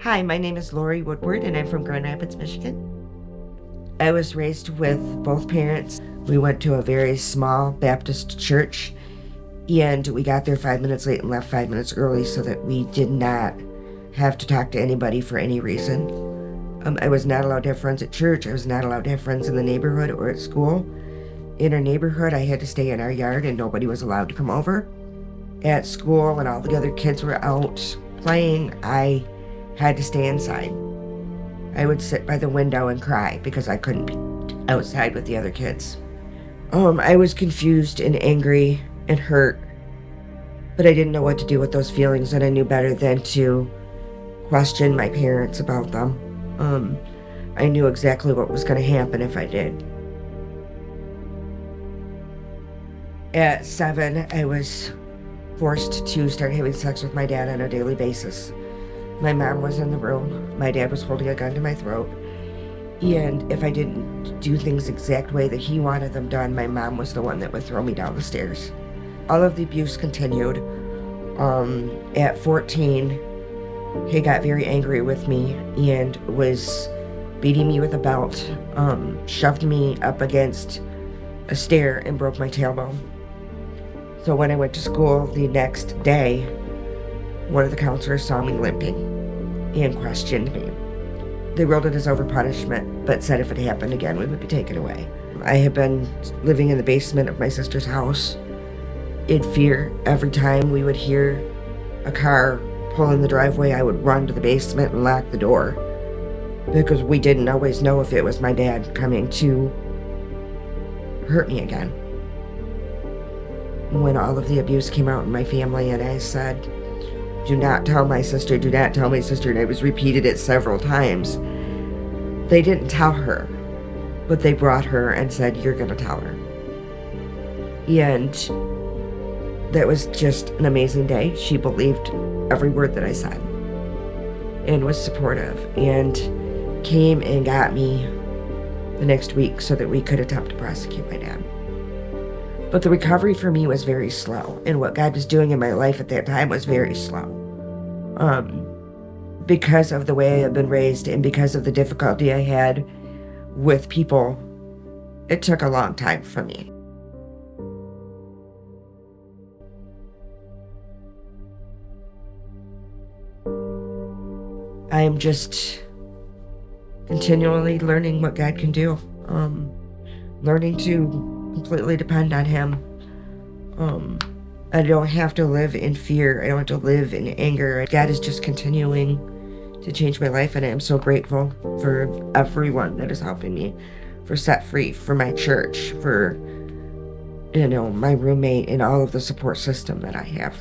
Hi, my name is Lori Woodward, and I'm from Grand Rapids, Michigan. I was raised with both parents. We went to a very small Baptist church, and we got there 5 minutes late and left 5 minutes early so that we did not have to talk to anybody for any reason. I was not allowed to have friends at church. I was not allowed to have friends in the neighborhood or at school. In our neighborhood, I had to stay in our yard, and nobody was allowed to come over. At school, when all the other kids were out playing, I had to stay inside. I would sit by the window and cry because I couldn't be outside with the other kids. I was confused and angry and hurt, but I didn't know what to do with those feelings, and I knew better than to question my parents about them. I knew exactly what was going to happen if I did. At 7, I was forced to start having sex with my dad on a daily basis. My mom was in the room. My dad was holding a gun to my throat. And if I didn't do things the exact way that he wanted them done, my mom was the one that would throw me down the stairs. All of the abuse continued. At 14, he got very angry with me and was beating me with a belt, shoved me up against a stair and broke my tailbone. So when I went to school the next day, one of the counselors saw me limping and questioned me. They ruled it as over-punishment, but said if it happened again, we would be taken away. I had been living in the basement of my sister's house in fear. Every time we would hear a car pull in the driveway, I would run to the basement and lock the door because we didn't always know if it was my dad coming to hurt me again. When all of the abuse came out in my family and I said, do not tell my sister, do not tell my sister, and I was repeated it several times, they didn't tell her, but they brought her and said, you're going to tell her. And that was just an amazing day. She believed every word that I said and was supportive and came and got me the next week so that we could attempt to prosecute my dad. But the recovery for me was very slow, and what God was doing in my life at that time was very slow. Because of the way I had been raised and because of the difficulty I had with people, it took a long time for me. I am just continually learning what God can do, learning to completely depend on Him. I don't have to live in fear. I don't have to live in anger. God is just continuing to change my life, and I am so grateful for everyone that is helping me, for Set Free, for my church, for my roommate, and all of the support system that I have.